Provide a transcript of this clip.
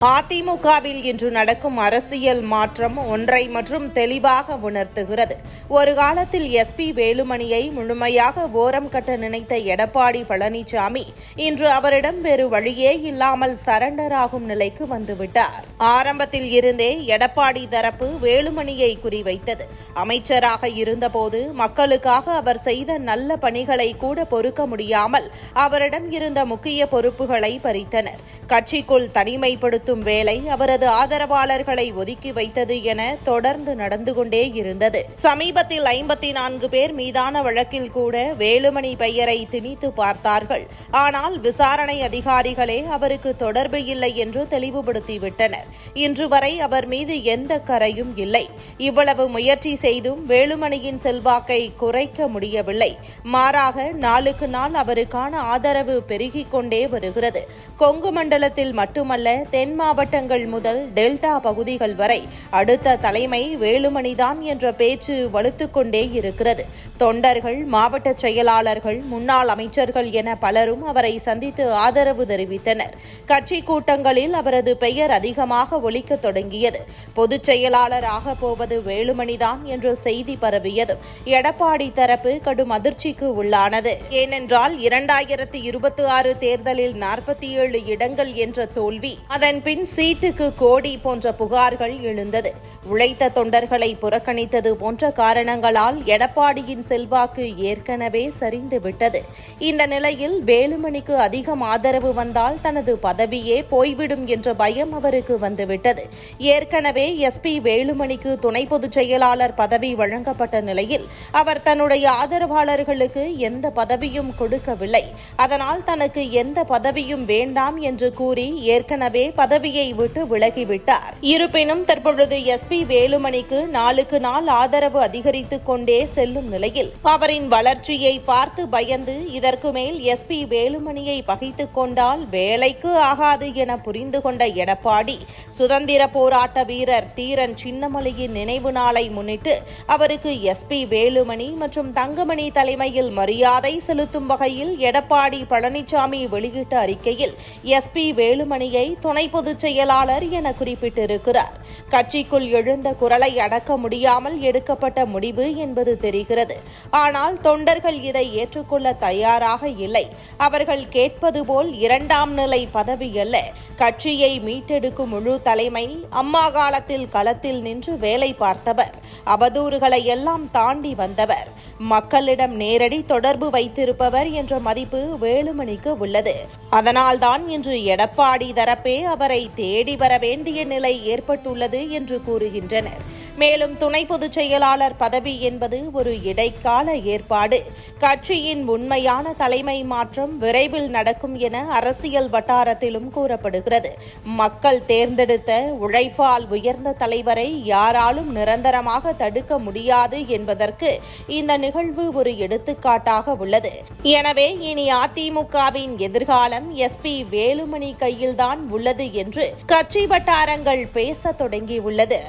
அதிமுகவில் இன்று நடக்கும் அரசியல் மாற்றம் ஒன்றை மற்றும் தெளிவாக உணர்த்துகிறது. ஒரு காலத்தில் எஸ்பி வேலுமணியை முழுமையாக ஓரம் கட்ட நினைத்த எடப்பாடி பழனிசாமி இன்று அவரிடம் வேறு வழியே இல்லாமல் சரண்டர் ஆகும் நிலைக்கு வந்துவிட்டார். ஆரம்பத்தில் இருந்தே எடப்பாடி தரப்பு வேலுமணியை குறிவைத்தது. அமைச்சராக இருந்தபோது மக்களுக்காக அவர் செய்த நல்ல பணிகளை கூட பொறுக்க முடியாமல் அவரிடம் இருந்த முக்கிய பொறுப்புகளை பறித்தனர். கட்சிக்குள் தனிமைப்படுத்தும் வேலை அவரது ஆதரவாளர்களை ஒதுக்கி வைத்தது என தொடர்ந்து நடந்து கொண்டே இருந்தது. சமீபத்தில் 54 பேர் மீதான வழக்கில் கூட வேலுமணி பெயரை திணித்து பார்த்தார்கள். ஆனால் விசாரணை அதிகாரிகளே அவருக்கு தொடர்பு இல்லை என்று தெளிவுபடுத்திவிட்டனர். இன்று வரை அவர் மீது எந்த கரையும் இல்லை. இவ்வளவு முயற்சி செய்தும் வேலுமணியின் செல்வாக்கை குறைக்க முடியவில்லை. மாறாக நாளுக்கு நாள் அவருக்கான ஆதரவு பெருகிக் கொண்டே வருகிறது. கொங்கு மண்டலத்தில் மட்டுமல்ல, தென் மாவட்டங்கள் முதல் டெல்டா பகுதிகள் வரை அடுத்த தலைமை வேலுமணிதான் என்ற பேச்சு வலுத்துக் கொண்டே இருக்கிறது. தொண்டர்கள், மாவட்ட செயலாளர்கள், முன்னாள் அமைச்சர்கள் என பலரும் அவரை சந்தித்து ஆதரவு தெரிவித்தனர். கட்சி கூட்டங்களில் அவரது பெயர் அதிகமாக ஒலிக்க தொடங்கியது. பொதுச் செயலாளர் ஆக போவது வேலுமணிதான் என்ற செய்தி பரவியதும் எடப்பாடி தரப்பு கடும் அதிர்ச்சிக்கு உள்ளானது. ஏனென்றால் 2026 தேர்தலில் 47 இடங்கள் என்ற தோல்வி, அதன் பின் சீட்டுக்கு கோடி போன்ற புகார்கள் எழுந்தது. உழைத்த தொண்டர்களை புறக்கணித்தது போன்ற காரணங்களால் எடப்பாடியின் செல்வாக்கு ஏற்கனவே சரிந்துவிட்டது. இந்த நிலையில் வேலுமணிக்கு அதிகம் ஆதரவு வந்தால் தனது பதவியே போய்விடும் என்ற பயம் அவருக்கு வந்துவிட்டது. ஏற்கனவே எஸ்பி வேலுமணிக்கு துணை பொதுச் செயலாளர் பதவி வழங்கப்பட்ட நிலையில் அவர் தன்னுடைய ஆதரவாளர்களுக்கு எந்த பதவியும் கொடுக்கவில்லை. அதனால் தனக்கு எந்த பதவியும் வேண்டாம் என்று கூறி ஏற்கனவே பதவியை விட்டு விலகிவிட்டார். இருப்பினும் தற்பொழுது எஸ்பி வேலுமணிக்கு நாளுக்கு நாள் ஆதரவு அதிகரித்துக் கொண்டே செல்லும் நிலையில் அவரின் வளர்ச்சியை பார்த்து பயந்து இதற்கு மேல் எஸ்பி வேலுமணியை பகைத்துக் கொண்டால் வேலைக்கு ஆகாது என புரிந்து கொண்ட எடப்பாடி சுதந்திர போராட்ட வீரர் தீரன் சின்னமலையின் நினைவு நாளை முன்னிட்டு அவருக்கு எஸ்பி வேலுமணி மற்றும் தங்கமணி தலைமையில் மரியாதை செலுத்தும் வகையில் எடப்பாடி பழனிசாமி வெளியிட்ட அறிக்கையில் எஸ்பி வேலுமணியை துணை பொதுச் செயலாளர் என குறிப்பிட்டிருக்கிறார். கட்சிக்குள் எழுந்த குரலை அடக்க முடியாமல் எடுக்கப்பட்ட முடிவு என்பது தெரிகிறது. ஆனால் தொண்டர்கள் இதை ஏற்றுக்கொள்ள தயாராக இல்லை. அவர்கள் கேட்பது போல் 2ஆம் நிலை பதவி அல்ல, கட்சியை மீட்டெடுக்கும் முழு தலைமை. அம்மா காலத்தில் களத்தில் நின்று வேலை பார்த்தவர், அவதூறுகளை எல்லாம் தாண்டி வந்தவர், மக்களிடம் நேரடி தொடர்பு வைத்திருப்பவர் என்ற மதிப்பு வேலுமணிக்கு உள்ளது. அதனால்தான் இன்று எடப்பாடி தரப்பே அவரை தேடி வர வேண்டிய நிலை ஏற்பட்டுள்ளது என்று கூறுகின்றனர். மேலும் துணை பொதுச் செயலாளர் பதவி என்பது ஒரு இடைக்கால ஏற்பாடு. கட்சியின் உண்மையான தலைமை மாற்றம் விரைவில் நடக்கும் என அரசியல் வட்டாரத்திலும் கூறப்படுகிறது. மக்கள் தேர்ந்தெடுத்த உழைப்பால் உயர்ந்த தலைவரை யாராலும் நிரந்தரமாக தடுக்க முடியாது என்பதற்கு இந்த நிகழ்வு ஒரு எடுத்துக்காட்டாக உள்ளது. எனவே இனி அதிமுகவின் எதிர்காலம் எஸ்பி வேலுமணி கையில்தான் உள்ளது என்று கட்சி வட்டாரங்கள் பேசத் தொடங்கியுள்ளது.